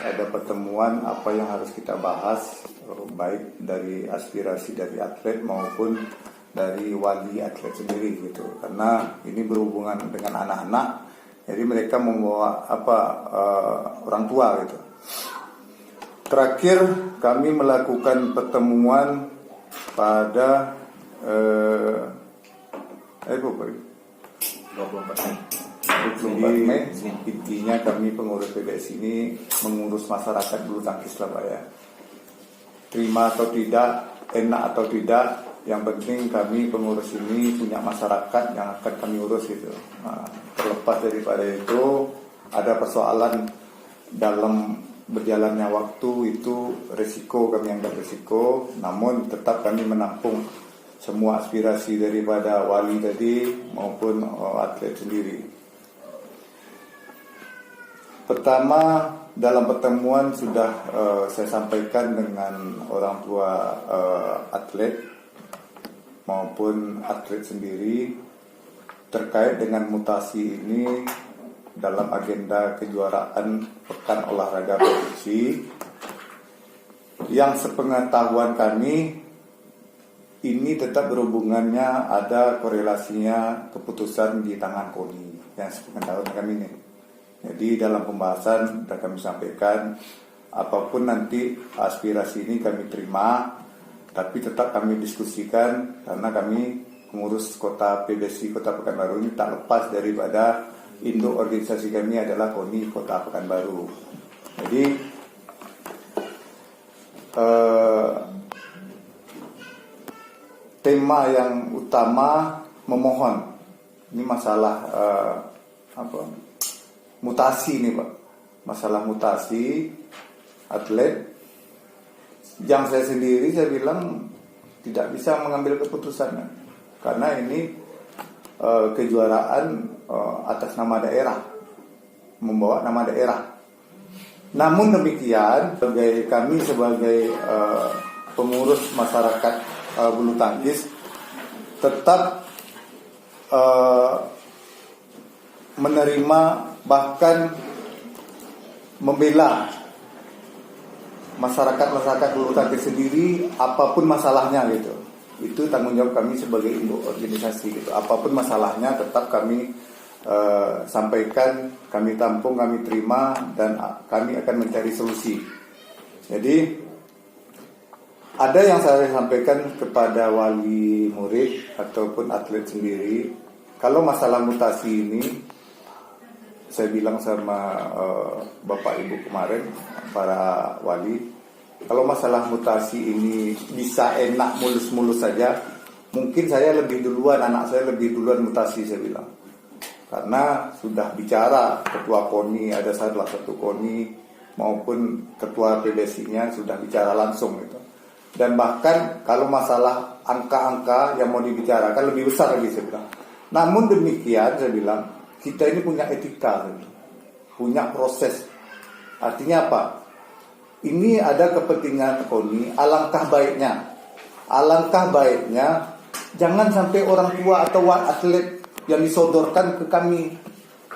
ada pertemuan apa yang harus kita bahas, baik dari aspirasi dari atlet maupun dari wali atlet sendiri gitu. Karena ini berhubungan dengan anak-anak, jadi mereka membawa orang tua gitu. Terakhir kami melakukan pertemuan pada 24 Mei. Intinya kami pengurus PBS ini mengurus masyarakat bulu tangkis Surabaya. Terima atau tidak, enak atau tidak, yang penting kami pengurus ini punya masyarakat yang akan kami urus gitu. Nah, terlepas daripada itu, ada persoalan dalam berjalannya waktu, itu resiko, kami anggap resiko, namun tetap kami menampung semua aspirasi daripada wali tadi maupun atlet sendiri. Pertama, dalam pertemuan sudah saya sampaikan dengan orang tua atlet maupun atlet sendiri terkait dengan mutasi ini dalam agenda kejuaraan Pekan Olahraga Provinsi, yang sepengetahuan kami ini tetap berhubungannya, ada korelasinya keputusan di tangan KONI yang sepengetahuan kami ini. Jadi dalam pembahasan sudah kami sampaikan, apapun nanti aspirasi ini kami terima, tapi tetap kami diskusikan karena kami pengurus kota PBSI Kota Pekanbaru ini tak lepas daripada induk organisasi kami adalah KONI Kota Pekanbaru. Jadi tema yang utama memohon, ini masalah mutasi nih Pak, masalah mutasi atlet. Yang saya sendiri saya bilang tidak bisa mengambil keputusan karena ini kejuaraan atas nama daerah, membawa nama daerah. Namun demikian, kami sebagai pengurus masyarakat bulu tangkis tetap menerima, bahkan membela masyarakat bulu tangkis sendiri apapun masalahnya gitu. Itu tanggung jawab kami sebagai induk organisasi gitu. Apapun masalahnya tetap kami sampaikan, kami tampung, kami terima, dan kami akan mencari solusi. Jadi ada yang saya sampaikan kepada wali murid ataupun atlet sendiri, kalau masalah mutasi ini, saya bilang sama Bapak Ibu kemarin, para wali, kalau masalah mutasi ini bisa enak mulus-mulus saja, mungkin saya lebih duluan, anak saya lebih duluan mutasi, saya bilang. Karena sudah bicara ketua KONI, ada salah satu KONI maupun ketua PBSI-nya sudah bicara langsung gitu. Dan bahkan kalau masalah angka-angka yang mau dibicarakan lebih besar lagi, saya bilang. Namun demikian, saya bilang, kita ini punya etika, punya proses. Artinya apa? Ini ada kepentingan KONI, alangkah baiknya jangan sampai orang tua atau atlet yang disodorkan ke kami.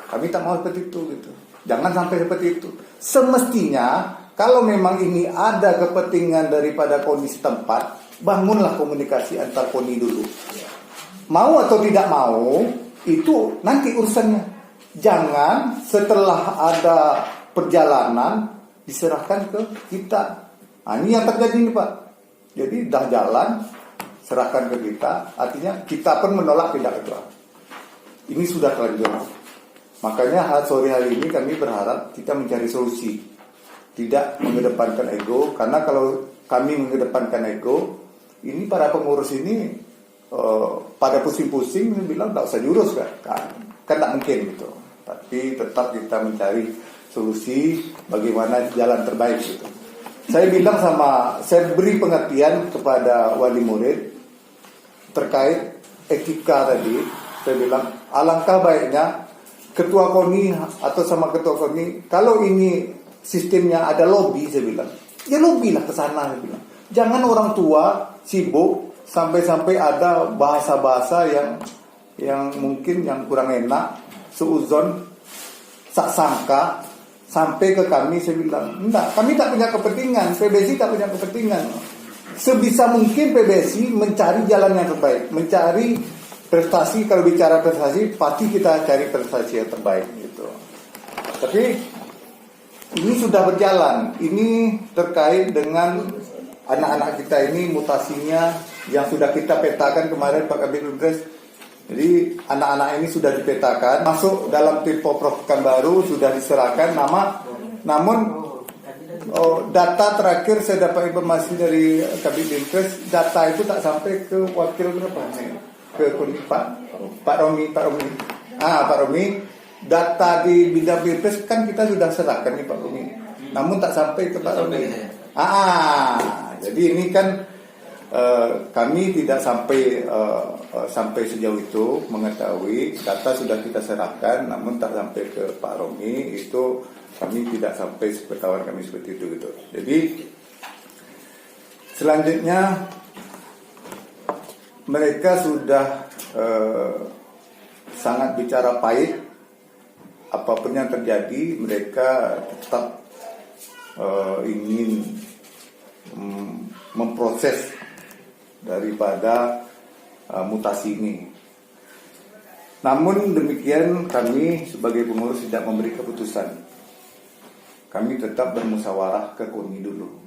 Kami tak mau seperti itu gitu. Jangan sampai seperti itu. Semestinya kalau memang ini ada kepentingan daripada KONI setempat, bangunlah komunikasi antar KONI dulu. Mau atau tidak mau, itu nanti urusannya. Jangan setelah ada perjalanan diserahkan ke kita. Nah, ini yang terjadi nih Pak. Jadi dah jalan, serahkan ke kita. Artinya kita pun menolak tidak ketua. Ini sudah terlanjur. Makanya sore hari ini kami berharap kita mencari solusi, tidak mengedepankan ego. Karena kalau kami mengedepankan ego, ini para pengurus ini pada pusing-pusing bilang tak usah diurus kan tak mungkin gitu. Tapi tetap kita mencari solusi bagaimana jalan terbaik gitu. Saya beri pengertian kepada wali murid terkait etika tadi. Saya bilang alangkah baiknya ketua KONI atau sama ketua KONI, kalau ini sistemnya ada lobby, saya bilang ya lobby lah ke sana, saya bilang. Jangan orang tua sibuk sampai-sampai ada bahasa-bahasa yang mungkin yang kurang enak, seuzon, sak sangka, sampai ke kami, saya bilang, enggak, kami tak punya kepentingan, PBSI tak punya kepentingan. Sebisa mungkin PBSI mencari jalan yang terbaik, mencari prestasi. Kalau bicara prestasi, pasti kita cari prestasi yang terbaik gitu. Tapi ini sudah berjalan. Ini terkait dengan anak-anak kita ini, mutasinya yang sudah kita petakan kemarin Pak Kabid Humas. Jadi anak-anak ini sudah dipetakan, masuk dalam tipe Pekanbaru, sudah diserahkan nama. Namun data terakhir saya dapat informasi dari Kabid Humas, data itu tak sampai ke wakil berapa nih? Ke Pak Romi. Pak Romi. Data di bidang Binpres kan kita sudah serahkan nih Pak Romi. Namun tak sampai ke Pak Romi. Jadi ini kan kami tidak sampai sejauh itu mengetahui data sudah kita serahkan, namun tak sampai ke Pak Romi. Itu kami tidak sampai sepengetahuan kami seperti itu gitu. Jadi selanjutnya mereka sudah sangat bicara pahit. Apapun yang terjadi, mereka tetap ingin memproses daripada mutasi ini. Namun demikian, kami sebagai pengurus tidak memberi keputusan. Kami tetap bermusyawarah ke KONI dulu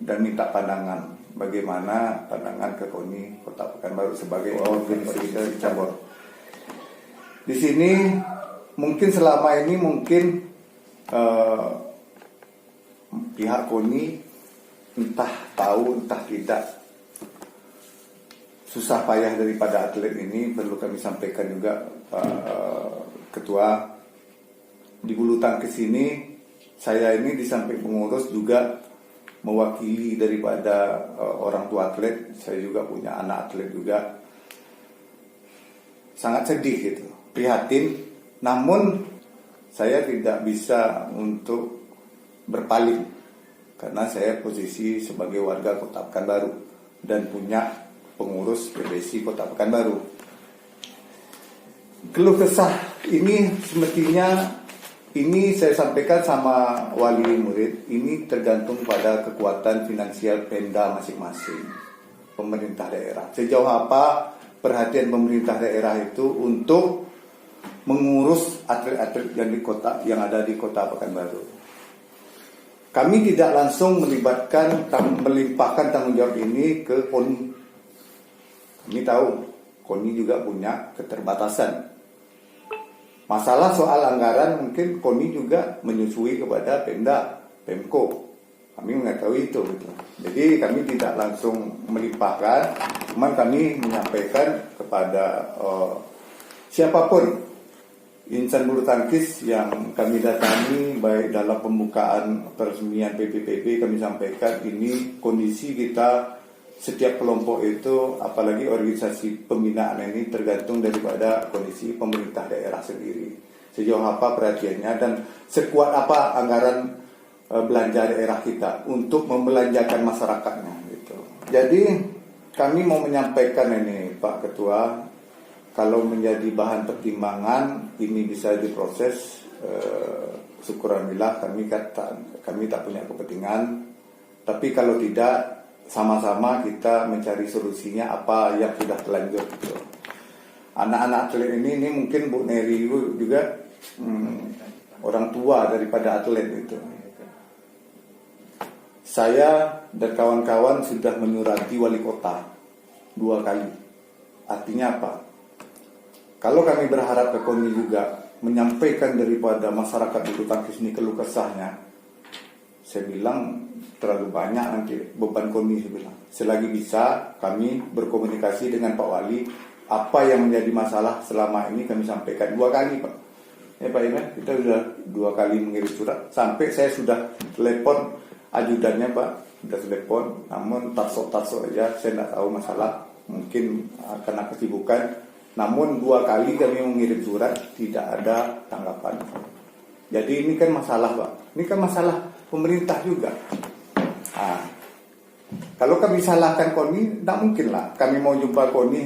dan minta pandangan. Bagaimana pandangan ke KONI Kota Pekanbaru sebagai organisasi cabur. Di sini mungkin selama ini pihak KONI entah tahu entah tidak susah payah daripada atlet ini. Perlu kami sampaikan juga Pak Ketua, di bulu tangkis ini saya ini di samping pengurus juga mewakili daripada orang tua atlet. Saya juga punya anak atlet juga. Sangat sedih gitu, prihatin. Namun saya tidak bisa untuk berpaling karena saya posisi sebagai warga Kota Pekanbaru dan punya pengurus PBSI Kota Pekanbaru. Keluh kesah ini semestinya ini saya sampaikan sama wali murid, ini tergantung pada kekuatan finansial Pemda masing-masing, pemerintah daerah. Sejauh apa perhatian pemerintah daerah itu untuk mengurus atlet-atlet yang ada di Kota Pekanbaru. Kami tidak langsung melimpahkan tanggung jawab ini ke KONI. Kami tahu KONI juga punya keterbatasan. Masalah soal anggaran mungkin KONI juga menyusui kepada Pemko. Kami mengetahui itu gitu. Jadi kami tidak langsung melimpahkan, cuma kami menyampaikan kepada siapapun insan bulu tangkis yang kami datangi, baik dalam pembukaan peresmian PPPB, kami sampaikan ini kondisi kita. Setiap kelompok itu, apalagi organisasi pembinaan ini tergantung daripada kondisi pemerintah daerah sendiri. Sejauh apa perhatiannya dan sekuat apa anggaran belanja daerah kita untuk membelanjakan masyarakatnya gitu. Jadi kami mau menyampaikan ini Pak Ketua, kalau menjadi bahan pertimbangan ini bisa diproses, syukurillah kami tak punya kepentingan. Tapi kalau tidak, sama-sama kita mencari solusinya apa yang sudah terlanjur gitu. Anak-anak atlet ini mungkin Bu Neri juga orang tua daripada atlet itu. Saya dan kawan-kawan sudah menyurati wali kota 2 kali. Artinya apa? Kalau kami berharap ke KONI juga menyampaikan daripada masyarakat bulu tangkis ini keluh kesahnya, saya bilang terlalu banyak nanti beban KONI. Saya bilang selagi bisa kami berkomunikasi dengan Pak Wali, apa yang menjadi masalah selama ini kami sampaikan 2 kali Pak. Ya Pak Iman, kita sudah 2 kali mengirim surat, sampai saya sudah telepon ajudannya Pak, sudah telepon, namun tarsok aja, saya tidak tahu masalah, mungkin karena kesibukan. Namun 2 kali kami mengirim surat, tidak ada tanggapan. Jadi ini kan masalah Pak, ini kan masalah pemerintah juga. Kalau kami salahkan KONI, tidak mungkin lah. Kami mau jumpa KONI,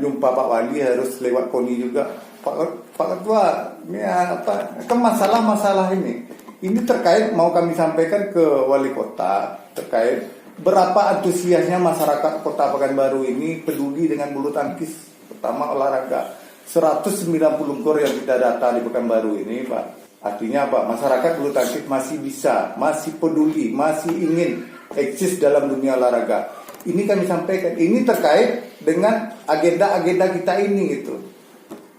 jumpa Pak Wali harus lewat KONI juga. Pak Ketua, ini apa? Kan masalah-masalah ini Ini terkait mau kami sampaikan ke wali kota terkait berapa antusiasnya masyarakat Kota Pekanbaru ini peduli dengan bulu tangkis, pertama olahraga. 190 gor yang kita data di Pekanbaru ini, Pak. Artinya Pak, masyarakat bulu tangkis masih bisa, masih peduli, masih ingin eksis dalam dunia olahraga. Ini kami sampaikan, ini terkait dengan agenda-agenda kita ini gitu.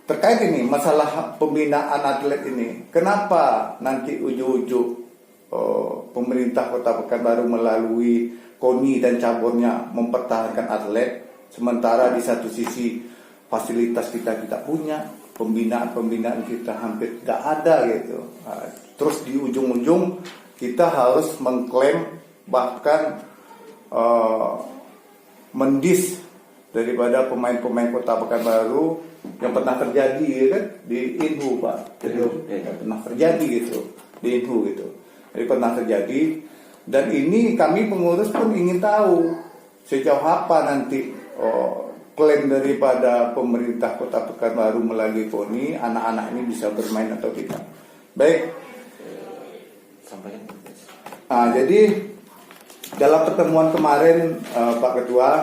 Terkait ini masalah pembinaan atlet ini. Kenapa nanti ujung-ujung pemerintah Kota Pekanbaru melalui KONI dan caburnya mempertahankan atlet, sementara di satu sisi fasilitas kita punya, pembinaan kita hampir tidak ada gitu. Nah, terus di ujung-ujung kita harus mengklaim bahkan mendis daripada pemain-pemain Kota Pekanbaru yang pernah terjadi ya kan di Inhu, Pak. Jadi pernah terjadi gitu di Inhu gitu. Jadi pernah terjadi, dan ini kami pengurus pun ingin tahu sejauh apa nanti klaim daripada pemerintah Kota Pekanbaru melalui KONI, anak-anak ini bisa bermain atau tidak. Baik. Jadi dalam pertemuan kemarin Pak Ketua,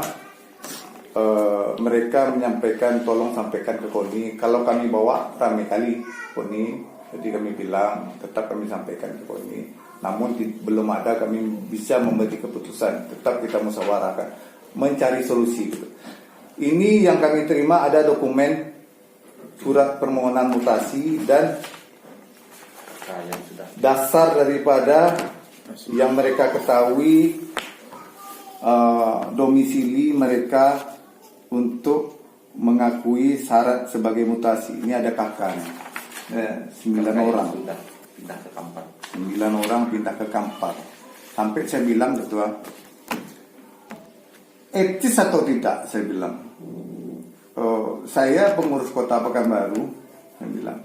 mereka menyampaikan tolong sampaikan ke KONI. Kalau kami bawa ramai kali KONI, jadi kami bilang tetap kami sampaikan ke KONI. Namun belum ada kami bisa memberi keputusan. Tetap kita musyawarahkan, mencari solusi. Ini yang kami terima ada dokumen surat permohonan mutasi dan dasar daripada yang mereka ketahui domisili mereka untuk mengakui syarat sebagai mutasi. Ini ada kakaknya 9 orang pindah ke Kampar. 9 orang pindah ke Kampar. Sampai saya bilang Ketua, etis atau tidak, saya bilang. Saya pengurus Kota Pekanbaru, saya bilang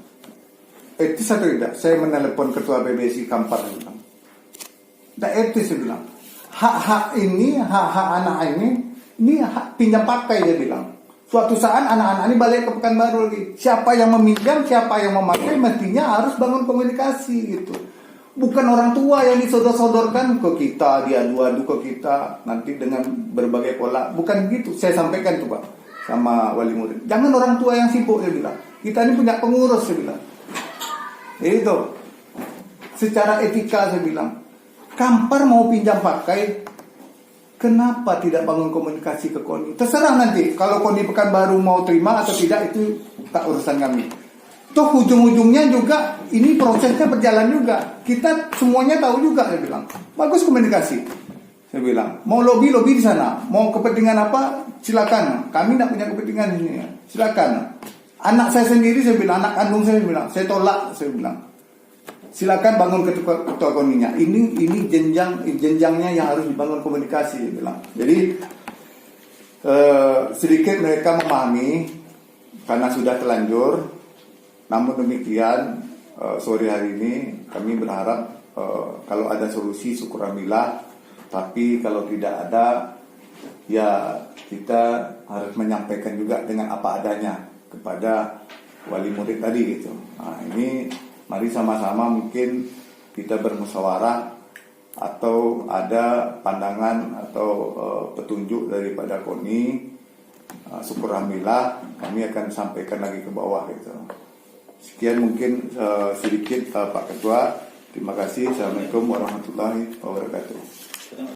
etis atau tidak. Saya menelepon Ketua PBSI Kampar, saya bilang tidak etis, saya bilang. Hak-hak ini, hak-hak anak ini hak pinjam pakai, dia bilang. Suatu saat anak-anak ini balik ke Pekanbaru lagi. Siapa yang meminjam, siapa yang memakai, mestinya harus bangun komunikasi gitu. Bukan orang tua yang disodor-sodorkan ke kita, diadu-adu ke kita nanti dengan berbagai pola. Bukan gitu. Saya sampaikan tuh Pak sama wali murid. Jangan orang tua yang sibuk, dia bilang. Kita ini punya pengurus, dia bilang. Itu. Secara etika saya bilang, Kampar mau pinjam pakai, kenapa tidak bangun komunikasi ke KONI? Terserah nanti. Kalau KONI Pekanbaru mau terima atau tidak, itu tak urusan kami. Toh ujung-ujungnya juga ini prosesnya berjalan juga. Kita semuanya tahu juga, saya bilang. Bagus komunikasi. Saya bilang, mau lobby di sana. Mau kepentingan apa? Silakan. Kami tidak punya kepentingan di sini. Silakan. Anak saya sendiri, saya bilang, anak kandung saya bilang, saya tolak, saya bilang. Silakan bangun ketua KONI-nya. Ini jenjangnya yang harus dibangun komunikasi, saya bilang. Jadi sedikit mereka memahami karena sudah terlanjur. Namun demikian sore hari ini kami berharap kalau ada solusi syukur alhamdulillah, tapi kalau tidak ada ya kita harus menyampaikan juga dengan apa adanya kepada wali murid tadi gitu. Nah, ini mari sama-sama mungkin kita bermusyawarah atau ada pandangan atau petunjuk daripada KONI. Syukur alhamdulillah kami akan sampaikan lagi ke bawah gitu. Sekian mungkin sedikit Pak Ketua. Terima kasih. Assalamualaikum warahmatullahi wabarakatuh.